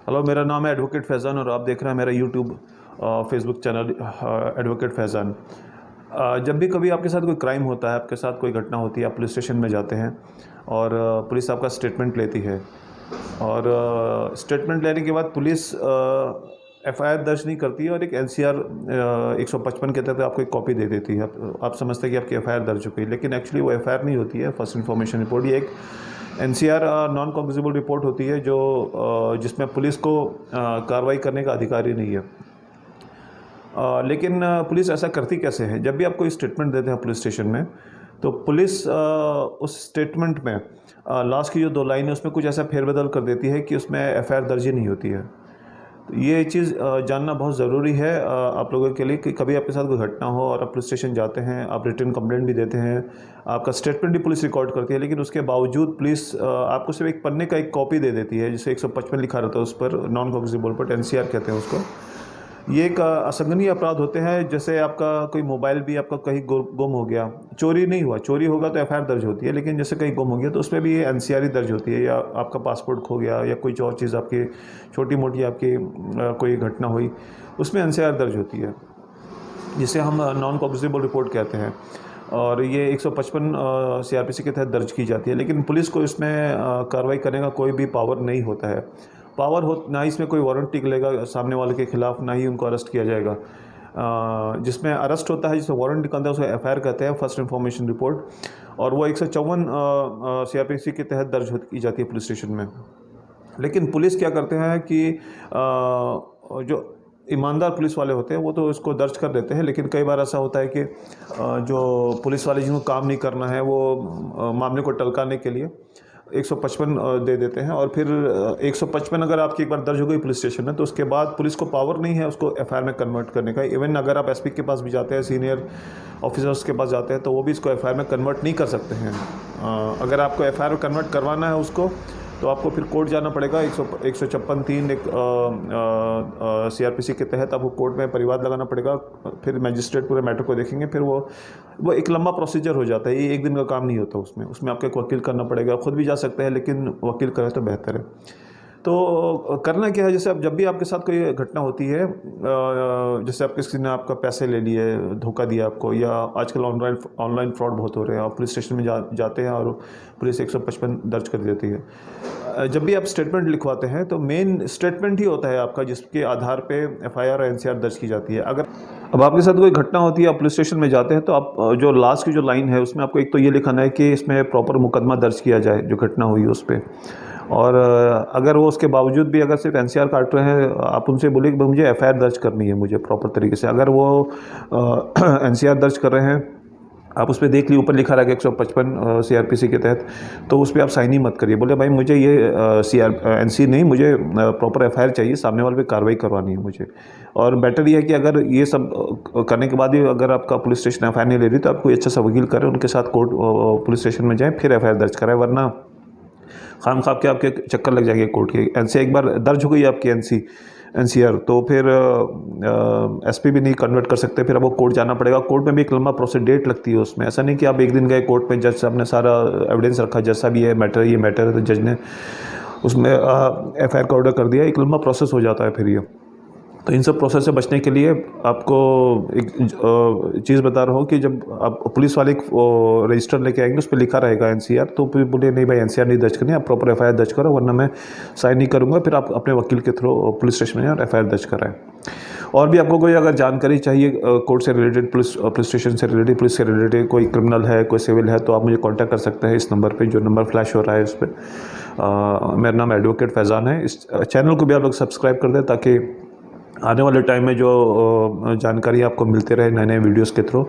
Hello, मेरा नाम है एडवोकेट फैज़ान और आप देख रहे हैं मेरा YouTube Facebook channel advocate Faizan. जब भी कभी आपके साथ कोई क्राइम होता है, आपके साथ कोई घटना होती है, आप पुलिस स्टेशन में जाते हैं और पुलिस आपका स्टेटमेंट लेती है और स्टेटमेंट लेने के बाद पुलिस एफआईआर दर्ज नहीं करती है और एक एनसीआर 155 के तहत आपको एक कॉपी दे देती है। आप समझते हैं कि आपकी एफआईआर दर्ज हो गई, लेकिन एक्चुअली वो एफआईआर नहीं होती है, फर्स्ट इन्फॉर्मेशन रिपोर्ट। ये एक एनसीआर नॉन कॉग्निजेबल रिपोर्ट होती है जो जिसमें पुलिस को कार्रवाई करने का अधिकार ही नहीं है। लेकिन पुलिस ऐसा करती कैसे है? जब भी आप कोई स्टेटमेंट देते हैं पुलिस स्टेशन में, तो पुलिस उस स्टेटमेंट में लास्ट की जो 2 लाइन है उसमें कुछ ऐसा फेरबदल कर देती है कि उसमें एफआईआर दर्ज ही नहीं होती है। तो ये चीज़ जानना बहुत ज़रूरी है आप लोगों के लिए कि कभी आपके साथ कोई घटना हो और आप पुलिस स्टेशन जाते हैं, आप रिटन कंप्लेंट भी देते हैं, आपका स्टेटमेंट भी पुलिस रिकॉर्ड करती है, लेकिन उसके बावजूद पुलिस आपको सिर्फ एक पन्ने का एक कॉपी दे देती है जिसे 155 लिखा रहता है उस पर, नॉन कॉग्निजेबल पर, एनसीआर कहते हैं उसको। ये एक असंगनीय अपराध होते हैं। जैसे आपका कोई मोबाइल भी आपका कहीं गुम हो गया, चोरी नहीं हुआ, चोरी होगा तो एफआईआर दर्ज होती है, लेकिन जैसे कहीं गुम हो गया तो उसमें भी ये एनसीआर ही दर्ज होती है, या आपका पासपोर्ट खो गया या कोई और चीज़ आपकी छोटी मोटी आपकी कोई घटना हुई, उसमें एनसीआर दर्ज होती है, जिसे हम नॉन कॉग्निजेबल रिपोर्ट कहते हैं। और ये 155 सीआरपीसी के तहत दर्ज की जाती है, लेकिन पुलिस को इसमें कार्रवाई करने का कोई भी पावर नहीं होता है। पावर हो ना ही इसमें कोई वारंट निकलेगा सामने वाले के खिलाफ, ना ही उनको अरेस्ट किया जाएगा। जिसमें अरेस्ट होता है, जिसमें वारंट निकलता है, उसको एफआईआर कहते हैं, फर्स्ट इन्फॉर्मेशन रिपोर्ट, और वो 154 सीआरपीसी के तहत दर्ज की जाती है पुलिस स्टेशन में। लेकिन पुलिस क्या करते हैं कि जो ईमानदार पुलिस वाले होते हैं वो तो इसको दर्ज कर देते हैं, लेकिन कई बार ऐसा होता है कि जो पुलिस वाले जिनको काम नहीं करना है वो मामले को टलकाने के लिए 155 दे देते हैं, और फिर 155 अगर आपकी एक बार दर्ज हो गई पुलिस स्टेशन में तो उसके बाद पुलिस को पावर नहीं है उसको एफआईआर में कन्वर्ट करने का। इवन अगर आप एसपी के पास भी जाते हैं, सीनियर ऑफिसर्स के पास जाते हैं, तो वो भी इसको एफआईआर में कन्वर्ट नहीं कर सकते हैं। अगर आपको एफआईआर में कन्वर्ट करवाना है उसको, तो आपको फिर कोर्ट जाना पड़ेगा। 156(3) एक सीआरपीसी के तहत आपको कोर्ट में परिवाद लगाना पड़ेगा। फिर मैजिस्ट्रेट पूरे मैटर को देखेंगे, फिर वो एक लंबा प्रोसीजर हो जाता है। ये एक दिन का काम नहीं होता उसमें आपको एक वकील करना पड़ेगा। खुद भी जा सकते हैं, लेकिन वकील करे तो बेहतर है। तो करना क्या है, जैसे अब जब भी आपके साथ कोई घटना होती है, जैसे आप किसी ने आपका पैसे ले लिए, धोखा दिया आपको, या आजकल ऑनलाइन फ्रॉड बहुत हो रहे हैं, आप पुलिस स्टेशन में जाते हैं और पुलिस 155 दर्ज कर देती है। जब भी आप स्टेटमेंट लिखवाते हैं तो मेन स्टेटमेंट ही होता है आपका, जिसके आधार पे एफआईआर और एनसीआर दर्ज की जाती है। अगर अब आपके साथ कोई घटना होती है, आप पुलिस स्टेशन में जाते हैं, तो आप जो लास्ट की जो लाइन है उसमें आपको एक तो ये लिखाना है कि इसमें प्रॉपर मुकदमा दर्ज किया जाए जो घटना हुई उस पर। और अगर वो उसके बावजूद भी अगर सिर्फ एनसीआर काट रहे हैं, आप उनसे बोलिए कि मुझे एफआईआर दर्ज करनी है, मुझे प्रॉपर तरीके से। अगर वो एनसीआर दर्ज कर रहे हैं, आप उस पर देख लीजिए ऊपर लिखा रहेगा 155 सीआरपीसी के तहत, तो उस पर आप साइन ही मत करिए। बोले भाई मुझे ये एनसी नहीं, मुझे प्रॉपर एफआईआर चाहिए, सामने वाले पे कार्रवाई करवानी है मुझे। और बेटर ये है कि अगर ये सब करने के बाद भी अगर आपका पुलिस स्टेशन एफआईआर नहीं ले रही, तो आप कोई अच्छा सा वकील करें, उनके साथ कोर्ट पुलिस स्टेशन में जाएँ, फिर एफआईआर दर्ज कराएं, वरना खामखा के आपके चक्कर लग जाएंगे कोर्ट के। एनसी एक बार दर्ज हो गई आपकी एनसीआर, तो फिर एसपी भी नहीं कन्वर्ट कर सकते, फिर आपको कोर्ट जाना पड़ेगा। कोर्ट में भी एक लंबा प्रोसेस, डेट लगती है उसमें। ऐसा नहीं कि आप एक दिन गए कोर्ट में, जज साहब ने सारा एविडेंस रखा, जैसा भी है मैटर, ये मैटर है, तो जज ने उसमें एफआईआर का ऑर्डर कर दिया। एक लंबा प्रोसेस हो जाता है फिर ये। तो इन सब प्रोसेस से बचने के लिए आपको एक चीज़ बता रहा हूँ कि जब आप पुलिस वाले रजिस्टर लेके आएंगे, उस पर लिखा रहेगा एनसीआर, तो फिर बोले नहीं भाई एनसीआर नहीं दर्ज करनी, आप प्रॉपर एफआईआर दर्ज करो, वरना मैं साइन नहीं करूँगा। फिर आप अपने वकील के थ्रू पुलिस स्टेशन में जाएं और एफआईआर दर्ज कराएं। और भी आपको कोई अगर जानकारी चाहिए कोर्ट से रिलेटेड, पुलिस स्टेशन से रिलेटेड, पुलिस से रिलेटेड, कोई क्रिमिनल है, कोई सिविल है, तो आप मुझे कॉन्टैक्ट कर सकते हैं इस नंबर पर, जो नंबर फ्लैश हो रहा है उस पर। मेरा नाम एडवोकेट फैज़ान है। इस चैनल को भी आप लोग सब्सक्राइब कर दें, ताकि आने वाले टाइम में जो जानकारी आपको मिलते रहे नए नए वीडियोस के थ्रू।